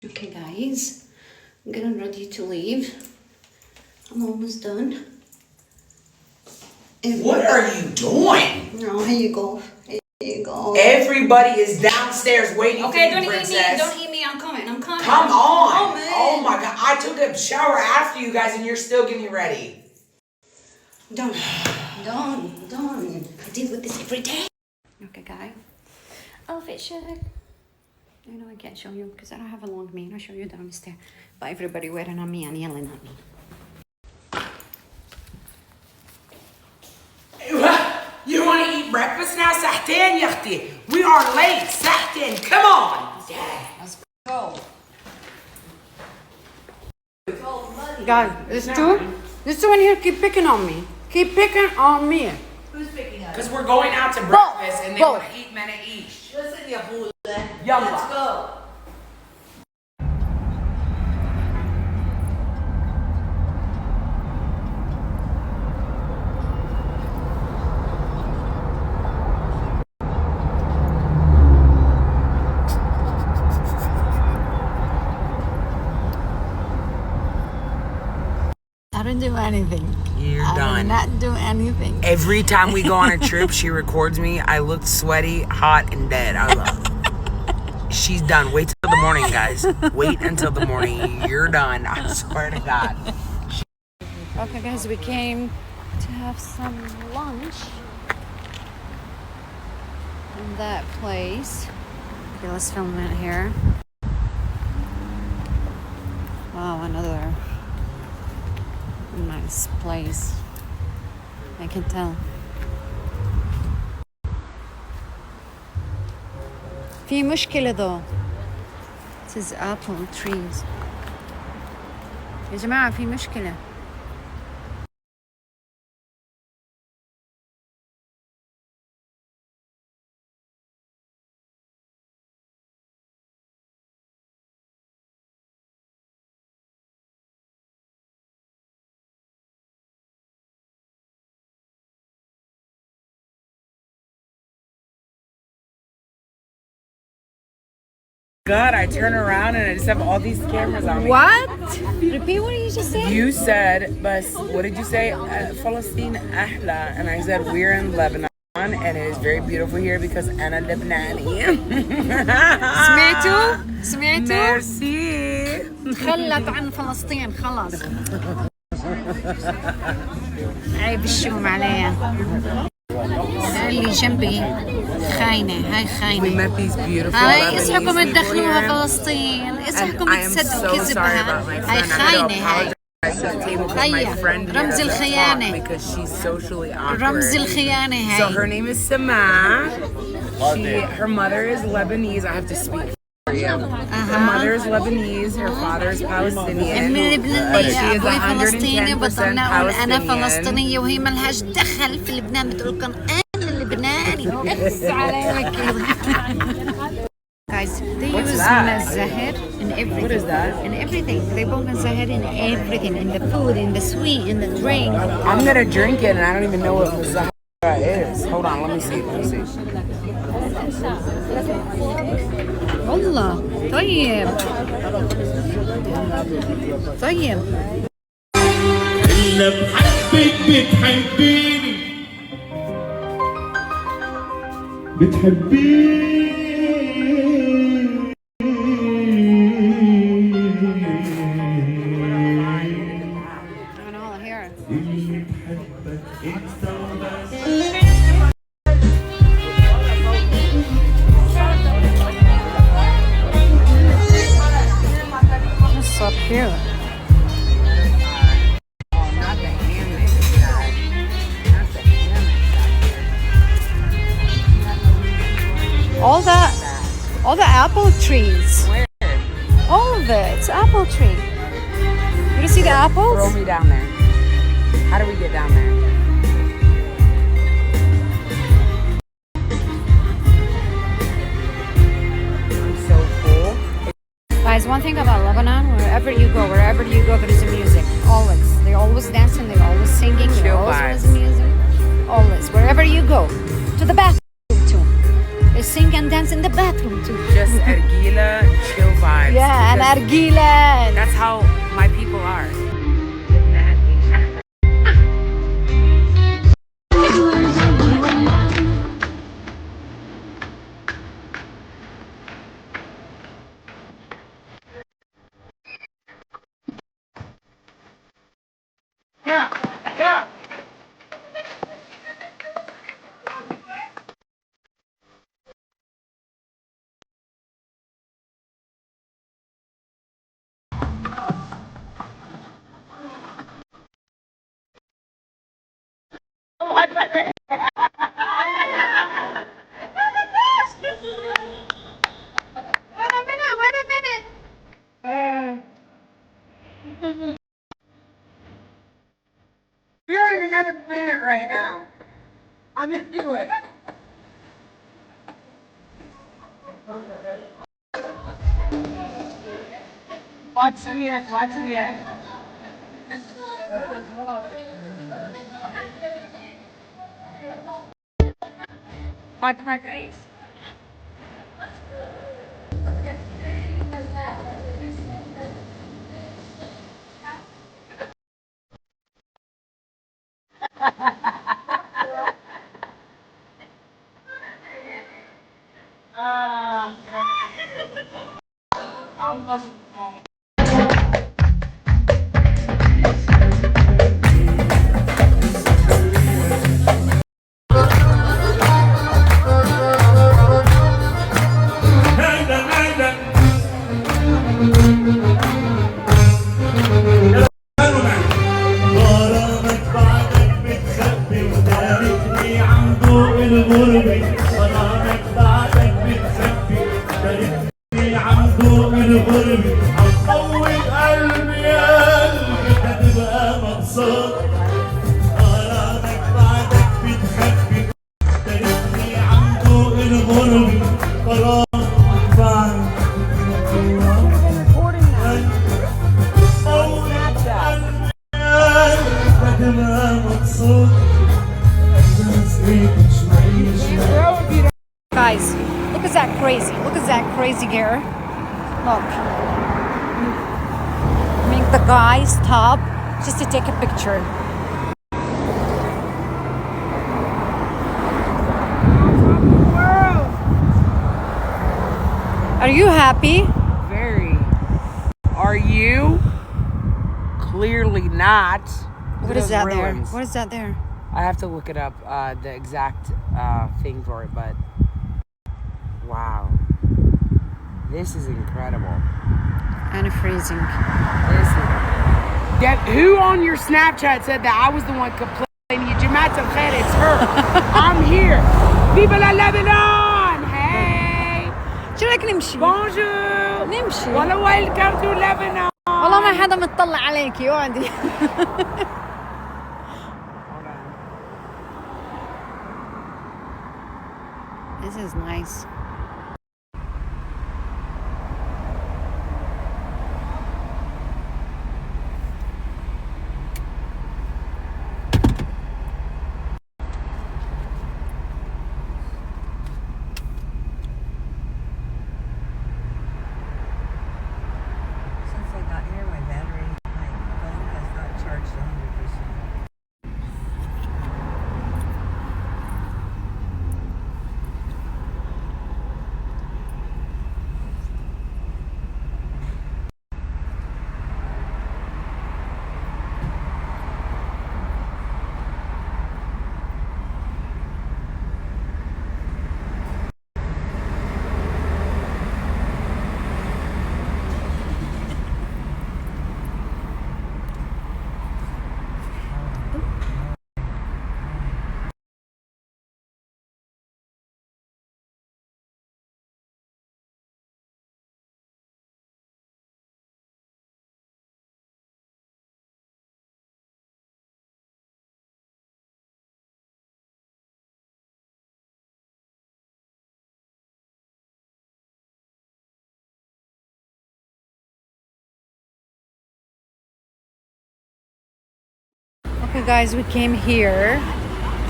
Okay guys, I'm getting ready to leave. I'm almost done. What are you doing? Oh, here you go. Here you go. Everybody is downstairs waiting for you, princess. Don't eat me. I'm coming. I'm coming. Come on. Oh my God. I took a shower after you guys and you're still getting ready. Done. I deal with this every day. Okay, guys. Outfit check. I know I can't show you because I don't have a long mane. I'll show you downstairs. But everybody waiting on me and yelling at me. You want to eat breakfast now? ساعتين يا اختي. We are late. ساعتين. Come on. Let's go. Guys, this two in here keep picking on me. Keep picking on me. Who's picking on? Because we're going out to breakfast and they want to eat minute each. Listen, ya fool. Yalla. Let's go. I didn't do anything. You're I done. did not do anything. Every time we go on a trip, she records me. I look sweaty, hot, and dead. I love it. She's done. Wait till the morning, guys. Wait until the morning. You're done. I swear to God. Okay, guys, we came to have some lunch in that place. Okay, let's film it here. Wow, another nice place. I can tell. في مشكلة though. It says apple trees. يا جماعة في مشكلة. God, I turn around and I just have all these cameras on me. What? Repeat what you just said? You said, but what did you say? Palestine Ahla. And I said, we're in Lebanon and it is very beautiful here because أنا لبناني. سمعتوا؟ Merci. تخلت عن فلسطين خلاص. عيب الشوم عليها. اللي جنبي خاينة. هاي خاينة. We met these beautiful هاي Lebanese اسحكم people تدخلوها here. فلسطين. اسحكم I am تصدقوا so sorry كذبها. about my هاي friend. I خاينة had هاي. to apologize to the table because my friend here رمز doesn't الخيانة. talk because she's socially awkward. رمز الخيانة هاي. So her name is Sama. Her mother is Lebanese. I have to speak for you. Her mother is Lebanese. Her father is Palestinian. من But لبنان she is أبوي فلسطيني 110% بطلنا أقول أنا Palestinian. فلسطينية وهي ملهاش دخل في لبنان بتقول لكم أنا لبناني بس عليك. Guys, they What's use that? mazahir in everything. What is that? In everything. They put mazahir in everything. In the food, in the sweet, in the drink. I'm gonna drink it and I don't even know what Zahara is. Hold on, let me see. والله طيب طيب. إلا بحبك بتحبيني I know, here. اللي بحبك انت وبس. That's so cute. All the apple trees. Where? All of it. It's apple tree. You see the apples? Throw me down there. How do we get down there? I'm so cool. Guys, one thing about Lebanon, wherever you go, there is music. Always. They're always dancing, they're always singing, Chill they're always vibes. music. Always. Wherever you go. To the bathroom too. They sing and dance in the bathroom too. Just Ergila, chill vibes. Yeah, and because Argila. that's how my people are. You're in another planet right now. I'm into it. Watch me, watch me. Watch my face. هيدا هيدا غرامك بعدك بتخبي وتاركني عم ضوء الغربة غرامك بعدك بتخبي تاركني عم ضوء الغربة عم طول قلبي يا قلبي تبقى مبسوط غرامك بعدك بتخبي تاركني عم ضوء الغربة غرامك بعدك Guys, look at that crazy. Look at that crazy girl. Look. Make the guy stop just to take a picture. Are you happy? Very. Are you? Clearly not. What is that there? Ruins. What is that there? I have to look it up, the exact thing for it, but wow. This is incredible. And freezing. This is... who on your Snapchat said that I was the one complaining? You Jamaat al-Khair, it's her. I'm here. Viva la Lebanon! Hey! شو رايك نمشي؟ Bonjour! نمشي. Well, welcome to Lebanon! والله ما حدا متطلع عليكي اقعدي. This is nice. Since I got here, my battery, my phone has not charged 100%. Okay guys, we came here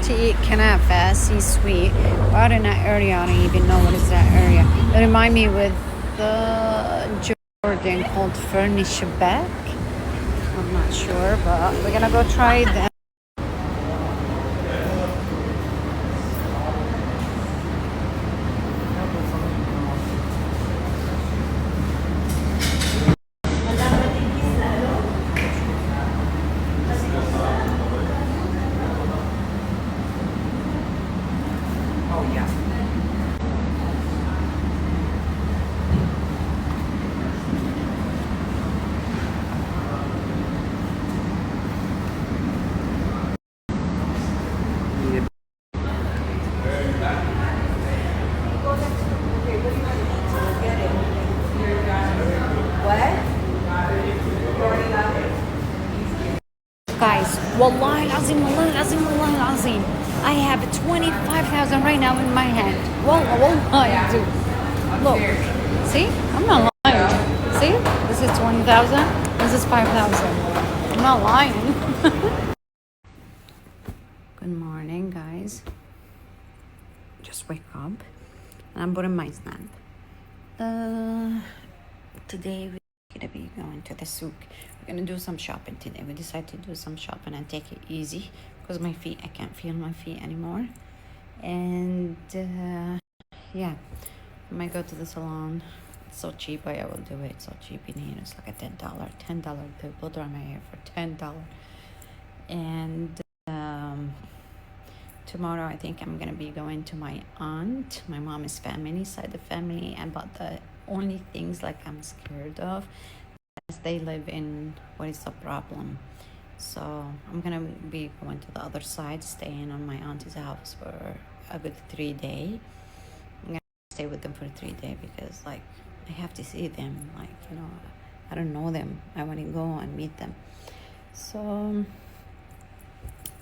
to eat kanafa, C-sweet. We're out in that area. I don't even know what is that area. It remind me with the Jordan called Furrha Shabak. I'm not sure, but we're gonna go try that. Oh yeah. Guys, wallahi lazim, wallahi lazim, wallahi lazim. I have 25,000 right now in my hand. Wallah, wallahi, dude. Look, see? I'm not lying. See? This is 20,000. This is 5,000. I'm not lying. Good morning, guys. Just wake up. And I'm putting my snack. Today we're gonna be going to the souk. We're gonna do some shopping today. We decided to do some shopping and take it easy because my feet, I can't feel my feet anymore. And yeah, I might go to the salon. It's so cheap, I will do it. It's so cheap in here. It's like a $10 people dry my hair for $10. And tomorrow I think I'm gonna be going to my aunt, my mom's family side of family, and but the only things like I'm scared of is they live in what is the problem. So I'm gonna be going to the other side, staying on my auntie's house for a good 3 days. I'm gonna stay with them for 3 days because like I have to see them, like, you know, I don't know them. I want to go and meet them. So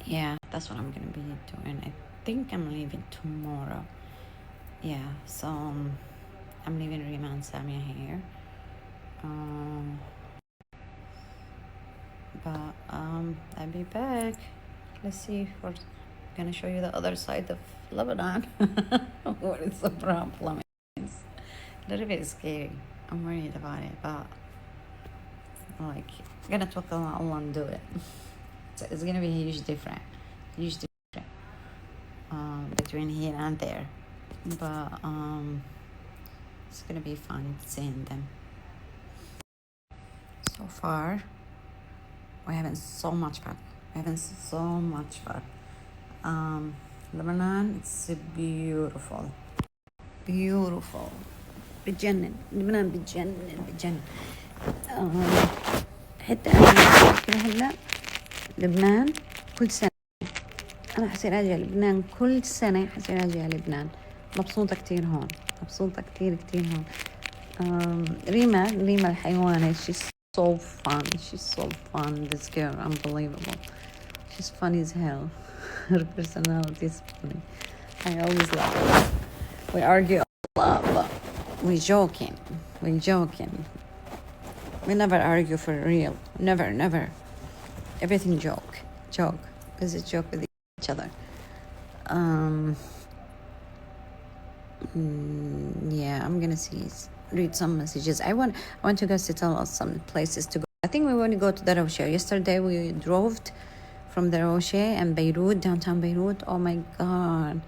yeah, that's what I'm gonna be doing. I think I'm leaving tomorrow. Yeah, so I'm leaving Rima and Samia here. But I'll be back. Let's see. We're gonna show you the other side of Lebanon. What is the problem? It's a little bit scary. I'm worried about it, but like I'm gonna talk on Allah and do it. It's gonna be huge different between here and there, but it's gonna be fun seeing them. So far we're having so much fun. Lebanon, it's beautiful بتجنن. لبنان بتجنن. حتى أنا فكرة هلا لبنان كل سنة أنا حصير أجي على لبنان كل سنة. حصير أجي على لبنان. مبسوطة كتير هون. مبسوطة كتير هون. ريما الحيوانة. She's so fun. This girl, unbelievable. She's funny as hell. Her personality is funny. I always love her. We argue a lot, but we're joking. We never argue for real. Never. Everything joke. Is a joke with each other. Yeah, I'm gonna read some messages. I want you guys to tell us some places to go. I think we want to go to the Roche. Yesterday we drove from the Roche and Beirut, downtown Beirut. Oh my God,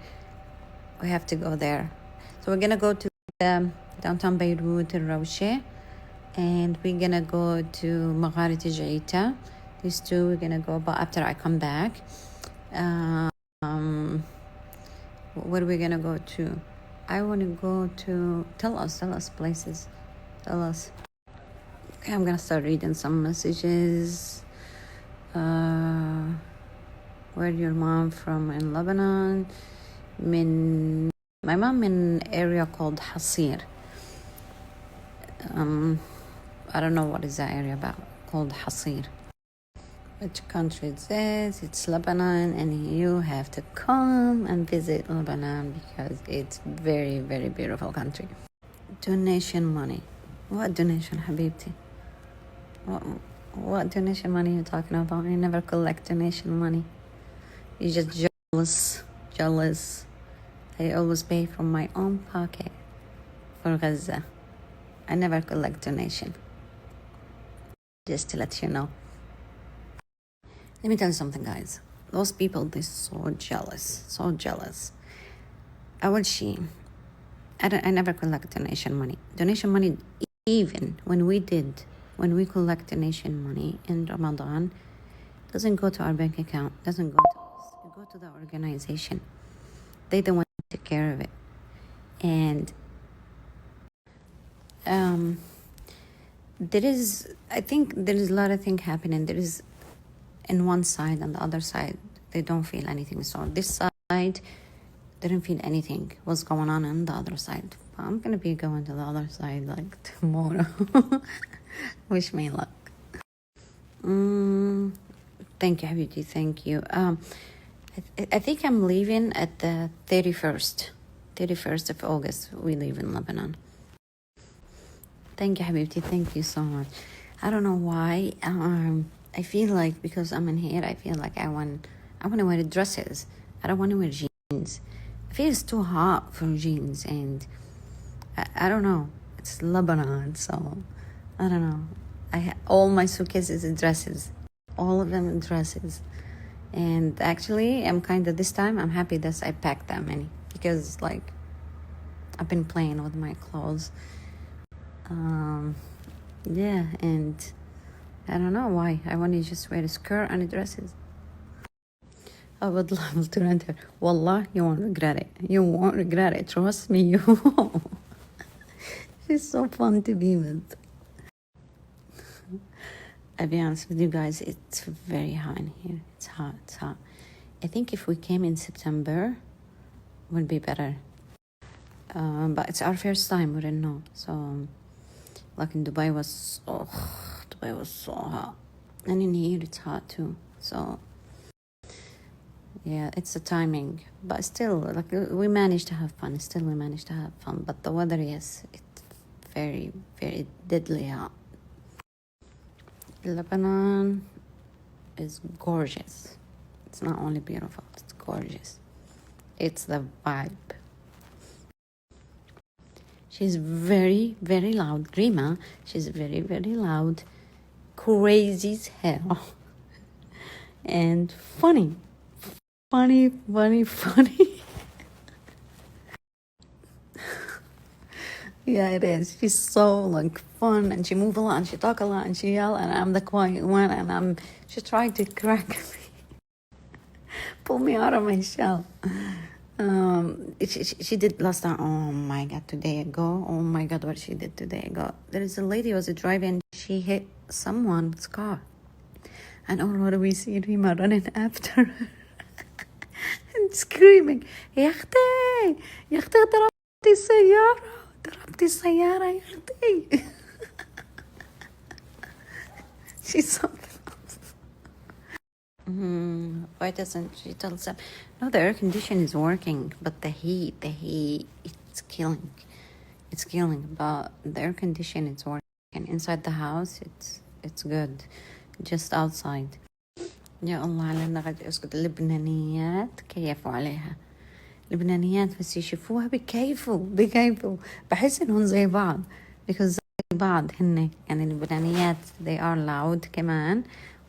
we have to go there. So we're gonna go to downtown Beirut, Roche, and we're gonna go to Magharit Jaita. These two we're gonna go, but after I come back. Where are we gonna go to? I want to go to... Tell us places. Tell us. Okay, I'm gonna start reading some messages. Where your mom from in Lebanon? My mom in an area called Hasir. I don't know what is that area about, called Hasir. Which country is this? It's Lebanon, and you have to come and visit Lebanon because it's very, very beautiful country. Donation money. What donation, Habibti? What donation money are you talking about? I never collect donation money. You just joke jealous. I always pay from my own pocket for Gaza. I never collect donation. Just to let you know. Let me tell you something, guys. Those people, they're so jealous. So jealous. أول شيء, I never collect donation money. Donation money, even when we collect donation money in Ramadan, doesn't go to our bank account, doesn't go to us. It go to the organization. They the one to take care of it. And I think there is a lot of things happening. There is in one side and the other side, they don't feel anything. So this side didn't feel anything what's going on the other side. I'm gonna be going to the other side like tomorrow. Wish me luck. Thank you, Habibti. Thank you. I think I'm leaving at the 31st of August. We leave in Lebanon. Thank you, Habibti. Thank you so much. I don't know why. I feel like because I'm in here, I feel like I want to wear dresses. I don't want to wear jeans. I feel it's too hot for jeans, and I don't know. It's Lebanon, so I don't know. All my suitcases are dresses. All of them are dresses. And actually, I'm kind of, this time, I'm happy that I packed that many. Because, like, I've been playing with my clothes. Yeah, and I don't know why. I want to just wear a skirt and dresses. I would love to rent her. Wallah, you won't regret it. You won't regret it. Trust me, you won't. She's so fun to be with. I'll be honest with you guys, it's very hot in here. It's hot, it's hot. I think if we came in September, it would be better. But it's our first time, we didn't know. So, like in Dubai was so hot. And in here it's hot too. So, yeah, it's the timing. But still, like we managed to have fun. But the weather, yes, it's very, very deadly hot. Lebanon is gorgeous. It's not only beautiful, it's gorgeous. It's the vibe. She's very, very loud. Rima, she's very, very loud. Crazy as hell. And funny. Funny. Yeah, it is. She's so like fun, and she move a lot, and she talk a lot, and she yell, and I'm the quiet one, and she tried to crack me, pull me out of my shell. She did last time. Oh my god, today ago. Oh my god, what she did today ago. There is a lady who was driving. She hit someone's car, and all we see Rima running after her and screaming, "يا أختي ضربتي السيارة يا أختي." She's something else. Why doesn't she tell them? No, the air condition is working, but the heat, it's killing. But the air condition is working. Inside the house, it's good. Just outside. يا الله على النغد اسكت. اللبنانيات كيفوا عليها. لبنانيات بس يشوفوها بكيفوا. بحس انهم زي بعض. Because زي بعض هن. يعني اللبنانيات they are loud كمان.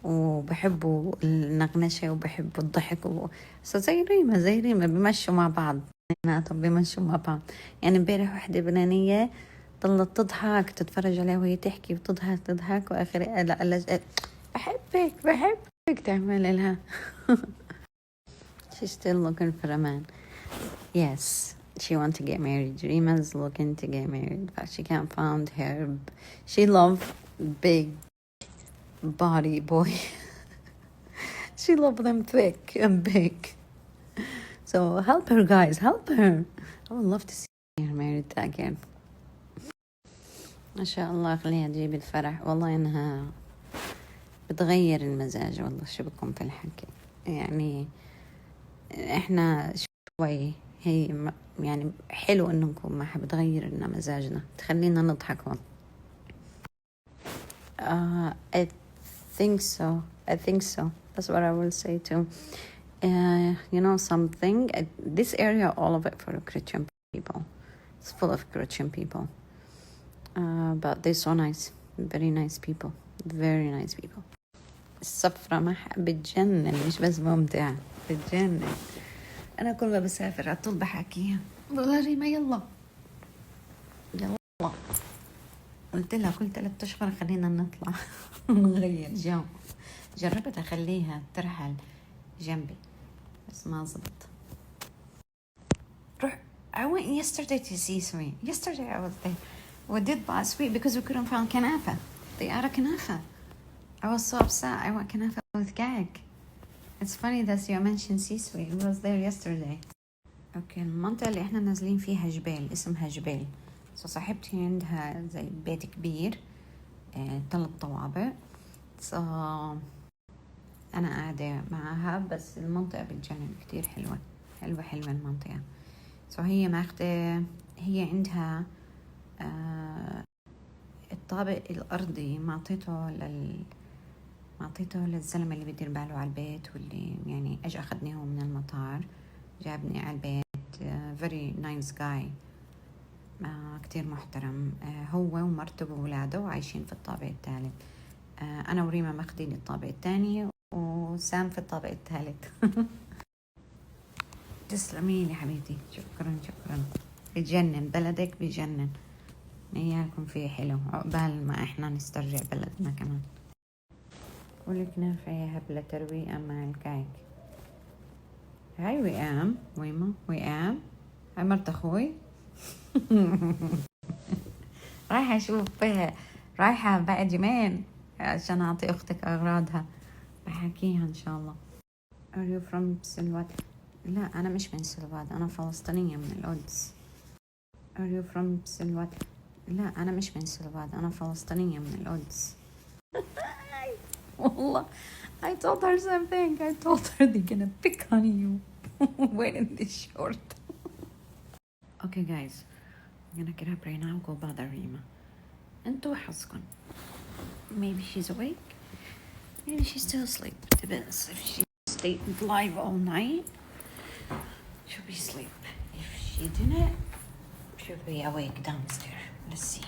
وبحبوا النغنشة وبحبوا الضحك زي ريمة بيمشوا مع بعض. يعني امبارح وحدة لبنانية ضلت تضحك تتفرج عليها وهي تحكي وتضحك واخر لا بحبك تعمل لها. She's still looking for a man. Yes, she wants to get married. Rima's looking to get married, but she can't find her. She loves big body boy. She loves them thick and big. So help her, guys. Help her. I would love to see her married again. ما شاء الله خليها تجيب الفرح. والله إنها بتغير المزاج. والله شو بكم في الحكي. يعني إحنا شوي هي يعني حلو إنه نكون معها بتغير لنا مزاجنا تخلينا نضحك. I think so. That's what I will say too. you know something? This area, all of it for Christian people. It's full of Christian people. But they're so nice. Very nice people. Very nice people. السفرة بتجنن، مش بس ممتعة، بتجنن. أنا كل ما بسافر على طول بحكيها، بقولها ريما يلا قلت لها كل 3 أشهر خلينا نطلع نغير جو. جربت أخليها ترحل جنبي بس ما زبط. I went yesterday to see Sweet. Yesterday I was there. We did buy Sweet because we couldn't find كنافة. They are a كنافة. I was so upset. I want كنافة with cake. It's funny that you mentioned C-Suite. It was there yesterday. Okay, المنطقة اللي احنا نازلين فيها جبال، اسمها جبال. صاحبتي عندها زي بيت كبير، 3 طوابق. أنا قاعدة معها، بس المنطقة بتجنن كتير حلوة. حلوة المنطقة. هي ماخدة، هي عندها الطابق الأرضي معطيته للزلمة اللي بيدير باله على البيت، واللي يعني اجى أخذني هو من المطار جابني على البيت. very nice guy. كتير محترم. هو ومرته وولاده وعايشين في الطابق الثالث. أنا وريما ماخدين الطابق الثاني وسام في الطابق الثالث. تسلمين يا حبيبتي. شكرا. بيجنن بلدك، بيجنن. اياكم فيه حلو. عقبال ما احنا نسترجع بلدنا كمان. ولك نافع يا هبلة ترويقة مع الكعك. هاي وئام ويما وئام. هاي مرت اخوي. رايحة اشوف رايحة بعد يومين عشان اعطي اختك اغراضها، بحكيها ان شاء الله. Are you from سلوات؟ لا أنا مش من سلوات، أنا فلسطينية من القدس. Are you from سلوات؟ لا أنا مش من سلوات، أنا فلسطينية من القدس. والله I told her something. I told her they're gonna pick on you wearing this short. Okay guys, I'm gonna get up right now, go bother Rima. انتوا حظكم. Maybe she's awake, maybe she's still asleep. Depends. If she stayed live all night, she'll be asleep. If she didn't, she'll be awake downstairs. Let's see.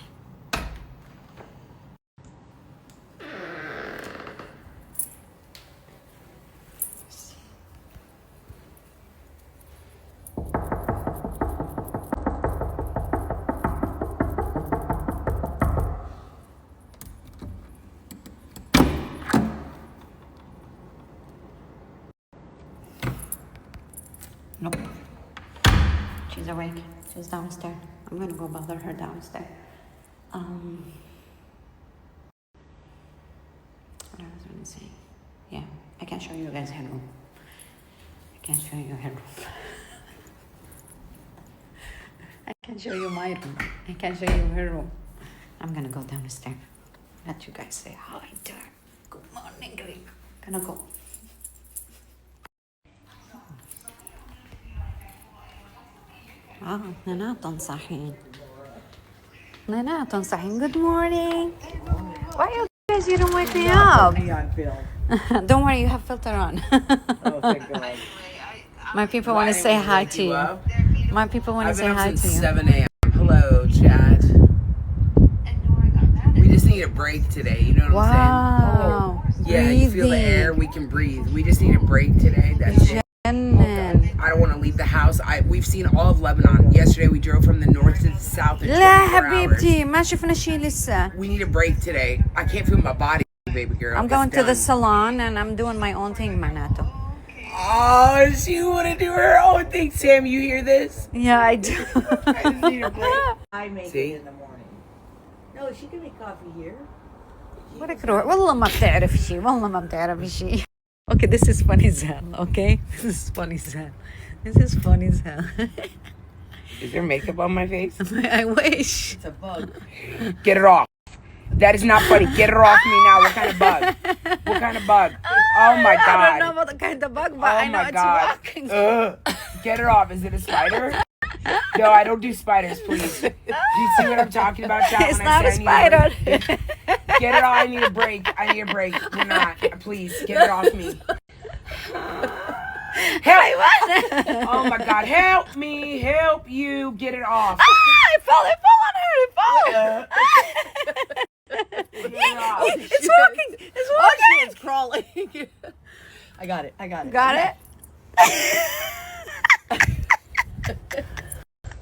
Nope. She's awake. She's downstairs. I'm gonna go bother her downstairs. What I was gonna say? Yeah, I can show you guys her room. I can show you her room. I can show you my room. I can show you her room. I'm gonna go downstairs. Let you guys say hi to her. Good morning, Greg. Gonna go. اثنيناتهم صاحيين. Good morning. Why you guys didn't wake me up? Don't worry, you have filter on. Oh, thank God. My people want to say hi to you. My people want to say hi to you. 7 a.m. Hello, chat. We just need a break today. You know what I'm saying? Wow. Yeah, you feel the air. We can breathe. We just need a break today. That's it. I don't want to leave the house. We've seen all of Lebanon. Yesterday we drove from the north to the south in 24 لا hours. حبيبتي ما شفنا شيء لسه. We need a break today. I can't feel my body, baby girl. I'm going to the salon and I'm doing my own thing معناته. Oh, she want to do her own thing. Sam, you hear this? Yeah, I do. I just need a break. I make See? it in the morning. No, she can make coffee here. ولك روح والله ما بتعرف شيء، والله ما بتعرف شيء. Okay, this is funny as hell, okay? This is funny as hell. This is funny as hell. Is there makeup on my face? I wish. It's a bug. Get it off. That is not funny. Get it off me now. What kind of bug? What kind of bug? Oh my I God. don't know about the kind of bug, but Oh I know my it's God. walking. Get it off. Is it a spider? No, I don't do spiders, please. Do you see what I'm talking about, Chad? It's when I not a say I spider. Get it off. I need a break. I need a break. We're not. Please, get it off me. Help! Oh my God, help me, help you, get it off. It fell on her. It fell. Get it off. It's working. It's working. It's crawling. I got it. Got it?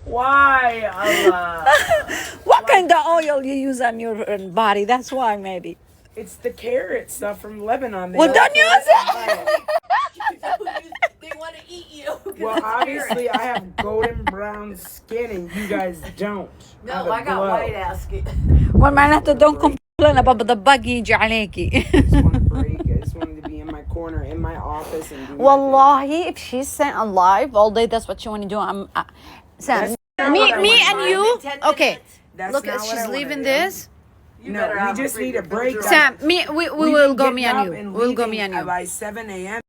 Why, Allah? What kind of oil you use on your body? That's why, maybe. It's the carrot stuff from Lebanon. Well, don't use it. They want to eat you. Well, obviously, I have golden brown skin and you guys don't. No, I got white ass skin. Well, معناته don't complain about the bug يجي عليكي. I just want to break. I just wanted to be in my corner, in my office, and do my thing. Wallahi, if she's sent alive all day, that's what you want to do. Sam, not me what I want. and you. 10 Okay, minutes. That's look, not what I she's wanna leaving do. this. You No, better we have just a need a freaking break. drink. Sam, we will go me and you. We'll go me and you. By 7 a.m.